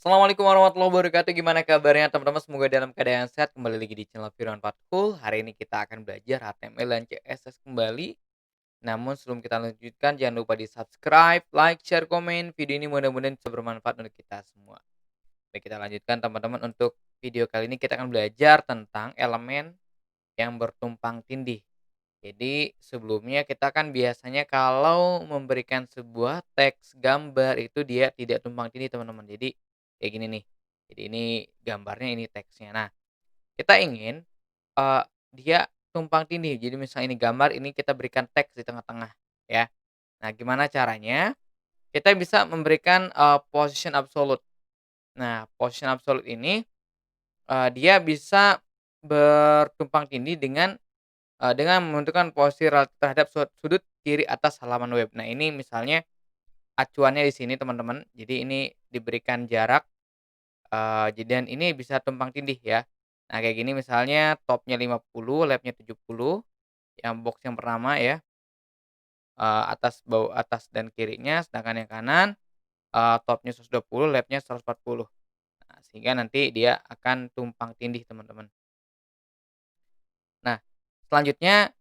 Assalamualaikum warahmatullahi wabarakatuh. Gimana kabarnya teman-teman? Semoga dalam keadaan sehat. Kembali lagi di channel Firman Fathul. Hari ini kita akan belajar HTML dan CSS kembali. Namun sebelum kita lanjutkan, jangan lupa di subscribe, like, share, komen. Video ini mudah-mudahan bisa bermanfaat untuk kita semua. Baik, kita lanjutkan teman-teman. Untuk video kali ini kita akan belajar tentang elemen yang bertumpang tindih. Jadi sebelumnya kita kan biasanya kalau memberikan sebuah teks gambar itu dia tidak tumpang tindih teman-teman. Jadi kayak gini nih. Jadi ini gambarnya, ini teksnya. Nah, kita ingin eee, dia tumpang tindih. Jadi misalnya ini gambar, ini kita berikan teks di tengah-tengah ya. Nah, gimana caranya? Kita bisa memberikan position absolute. Nah, position absolute ini dia bisa bertumpang tindih dengan menentukan posisi relatif terhadap sudut kiri atas halaman web. Nah, ini misalnya acuannya di sini teman-teman. Jadi ini diberikan jarak, dan ini bisa tumpang tindih ya. Nah, kayak gini misalnya topnya 50, labnya 70, yang box yang pertama ya, atas dan kirinya, sedangkan yang kanan, topnya 120, labnya 140. Nah, sehingga nanti dia akan tumpang tindih teman-teman. Nah, selanjutnya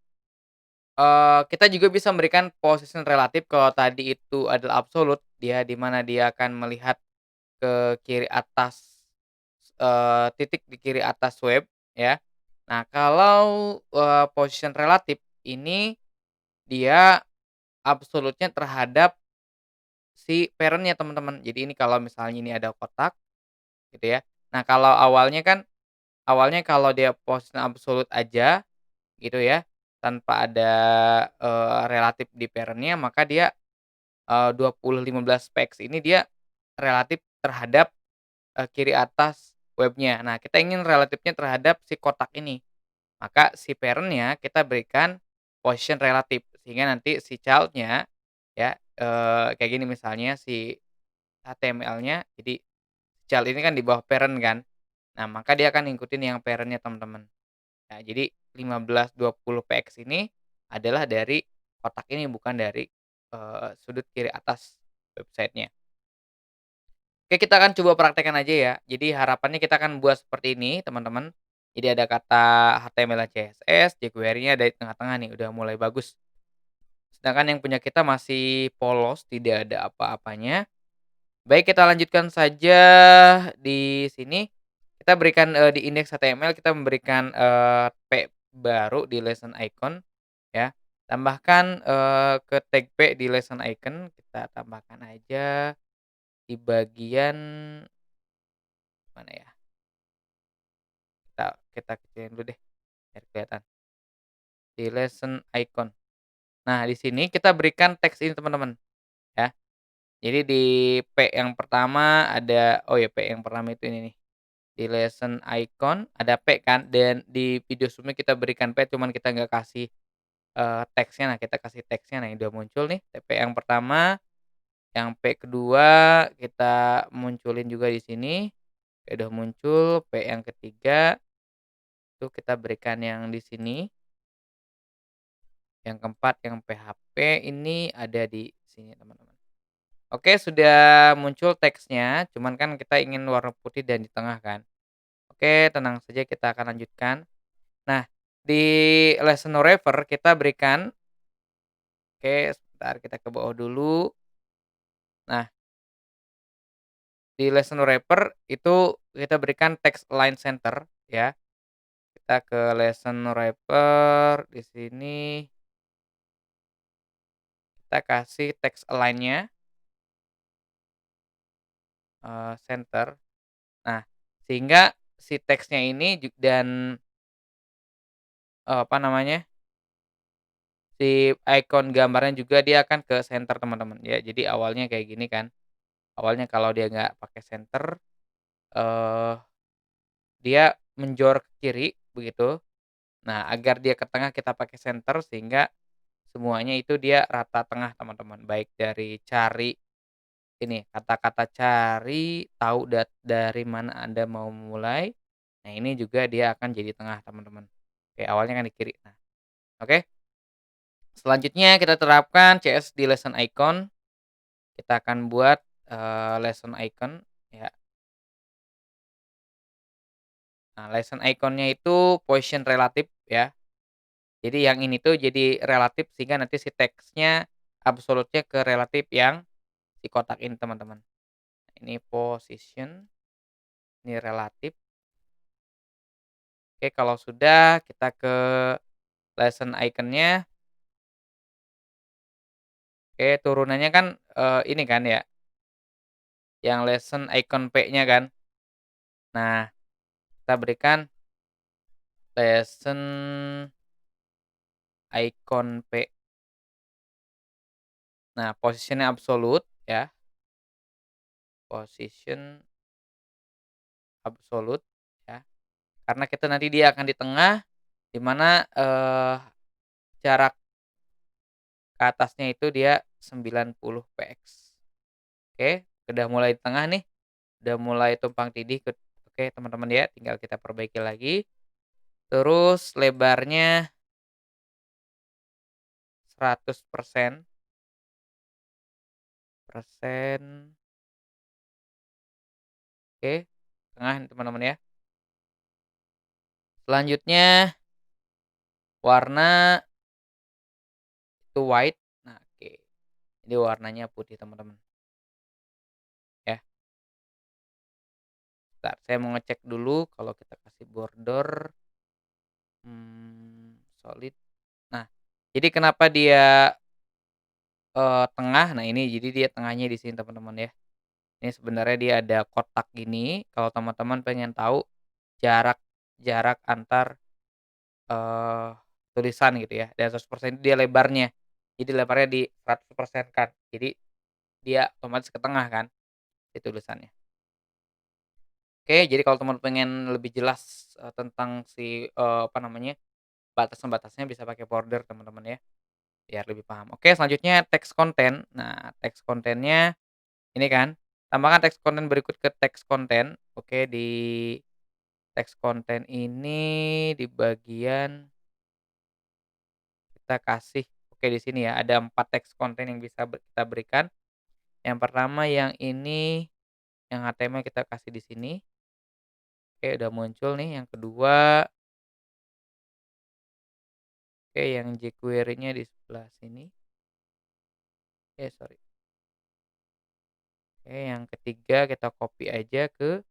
kita juga bisa memberikan position relatif kalau tadi itu adalah absolut, dia di mana dia akan melihat ke kiri atas, titik di kiri atas web ya. Nah, kalau position relatif ini dia absolutnya terhadap si parent-nya teman-teman. Jadi ini kalau misalnya ini ada kotak gitu ya. Nah, kalau awalnya kalau dia position absolut aja gitu ya, tanpa ada relatif di parent-nya, maka dia 2015 px ini dia relatif terhadap, kiri atas webnya. Nah, kita ingin relatifnya terhadap si kotak ini, maka si parent-nya kita berikan position relatif, sehingga nanti si child-nya ya, kayak gini misalnya si HTML-nya, jadi child ini kan di bawah parent kan. Nah, maka dia akan ngikutin yang parent-nya teman-teman. Nah, jadi 1520px ini adalah dari kotak ini, bukan dari, sudut kiri atas websitenya. Oke, kita akan coba praktekkan aja ya. Jadi harapannya kita akan buat seperti ini teman-teman. Jadi ada kata HTML dan CSS, jQuery-nya dari tengah-tengah nih, udah mulai bagus. Sedangkan yang punya kita masih polos, tidak ada apa-apanya. Baik, kita lanjutkan saja di sini. Kita berikan, di indeks HTML kita memberikan, P baru di lesson icon ya. Tambahkan, ke tag P di lesson icon, kita tambahkan aja di bagian mana ya, kita kecilin dulu deh biar kelihatan, di lesson icon. Nah, di sini kita berikan teks ini teman-teman ya. Jadi di P yang pertama ada, oh ya, P yang pertama itu ini nih. Di lesson icon ada P kan, dan di video sebelumnya kita berikan P cuman kita nggak kasih, teksnya. Nah, kita kasih teksnya, nah ini udah muncul nih P yang pertama, yang P kedua kita munculin juga di sini, P udah muncul, P yang ketiga itu kita berikan yang di sini, yang keempat yang PHP ini ada di sini teman-teman. Oke, sudah muncul teksnya, cuman kan kita ingin warna putih dan di tengah kan. Oke, tenang saja kita akan lanjutkan. Nah, di lesson wrapper kita berikan, oke sebentar kita ke bawah dulu. Nah, di lesson wrapper itu kita berikan text align center ya. Kita ke lesson wrapper, di sini kita kasih text align-nya, center. Nah, sehingga si teksnya ini dan, apa namanya, si icon gambarnya juga dia akan ke center teman-teman ya. Jadi awalnya kayak gini kan, awalnya kalau dia nggak pakai center, eee dia menjor ke kiri begitu. Nah, agar dia ke tengah kita pakai senter sehingga semuanya itu dia rata tengah teman-teman. Baik dari cari ini, kata-kata cari, tahu dari mana Anda mau mulai. Nah, ini juga dia akan jadi tengah teman-teman. Oke, awalnya kan di kiri. Nah, oke. Selanjutnya kita terapkan CS di lesson icon. Kita akan buat, lesson icon ya. Nah, lesson icon-nya itu position relatif ya. Jadi yang ini tuh jadi relatif sehingga nanti si teksnya absolutnya ke relatif yang si kotak ini, teman-teman. Ini position, ini relatif. Oke, kalau sudah kita ke lesson icon-nya. Oke, turunannya kan, ini kan ya, yang lesson icon P-nya kan. Nah, kita berikan lesson icon P. Nah, position-nya absolut ya, position absolut ya, karena kita nanti dia akan di tengah, di mana, jarak ke atasnya itu dia 90 px. Oke, udah mulai di tengah nih, udah mulai tumpang tindih oke teman-teman ya, tinggal kita perbaiki lagi. Terus lebarnya 100% oke, tengah nih teman-teman ya. Selanjutnya warna itu white. Nah, oke. Jadi warnanya putih teman-teman ya. Bentar, saya mau ngecek dulu kalau kita kasih border, solid. Nah, jadi kenapa dia, tengah, nah ini jadi dia tengahnya di sini teman-teman ya. Ini sebenarnya dia ada kotak gini, kalau teman-teman pengen tahu jarak jarak antar, eee, tulisan gitu ya, dan 100% dia lebarnya. Jadi lebarnya di 100% kan, jadi dia otomatis ke tengah kan, si tulisannya. Oke, jadi kalau teman pengen lebih jelas, tentang si, apa namanya, batasan-batasnya bisa pakai border teman-teman ya, biar lebih paham. Oke, selanjutnya teks konten. Nah, teks kontennya ini kan, tambahkan teks konten berikut ke teks konten. Oke, di teks konten ini di bagian kita kasih oke di sini ya, ada 4 teks konten yang bisa kita berikan. Yang pertama yang ini, yang HTML kita kasih di sini. Oke, udah muncul nih. Yang kedua, oke yang jQuery-nya di sebelah sini. Sorry. Oke, yang ketiga kita copy aja ke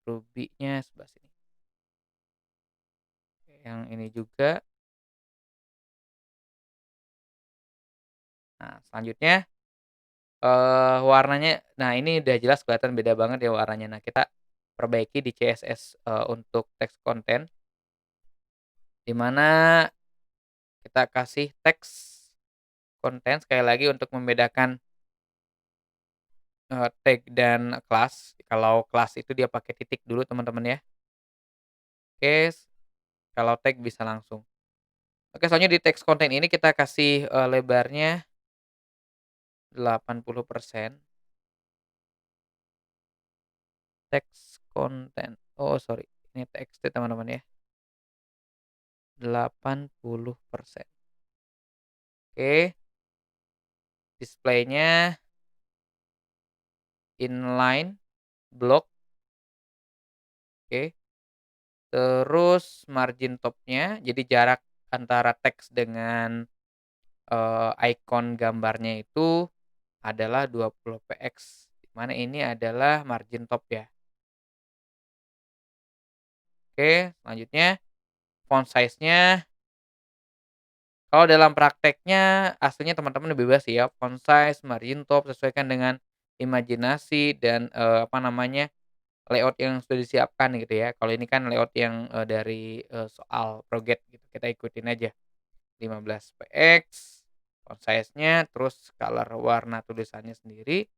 Ruby-nya sebelah sini. Oke, yang ini juga. Nah, selanjutnya, warnanya nah ini udah jelas kelihatan beda banget ya warnanya. Nah, kita perbaiki di CSS, untuk teks konten, di mana kita kasih teks konten sekali lagi untuk membedakan, tag dan kelas. Kalau kelas itu dia pakai titik dulu teman-teman ya. Oke, kalau tag bisa langsung. Oke, soalnya di teks konten ini kita kasih, lebarnya 80%. Teks konten. Oh, sorry, ini TXT teman-teman ya, 80%. Oke, displaynya inline block, oke. Terus margin top-nya, jadi jarak antara teks dengan, ikon gambarnya itu adalah 20 px, di mana ini adalah margin top ya. Oke, selanjutnya font size-nya, kalau dalam prakteknya aslinya teman-teman lebih bebas sih ya, font size, margin top sesuaikan dengan imajinasi dan, apa namanya, layout yang sudah disiapkan gitu ya. Kalau ini kan layout yang, dari, soal Proget gitu, kita ikutin aja. 15 px font size-nya, terus color warna tulisannya sendiri,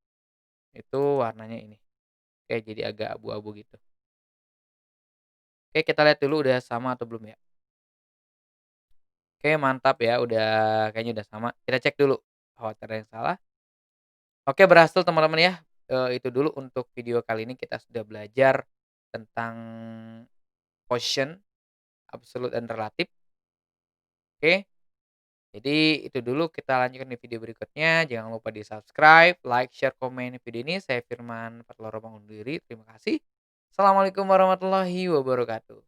itu warnanya ini, oke jadi agak abu-abu gitu. Oke, kita lihat dulu udah sama atau belum ya. Oke, mantap ya, udah kayaknya udah sama. Kita cek dulu, khawatir ada yang salah. Oke, berhasil teman-teman ya, itu dulu untuk video kali ini kita sudah belajar tentang position, absolute dan relatif, oke. Jadi itu dulu, kita lanjutkan di video berikutnya. Jangan lupa di-subscribe, like, share, komen video ini. Saya Firman Perloro undur diri. Terima kasih. Assalamualaikum warahmatullahi wabarakatuh.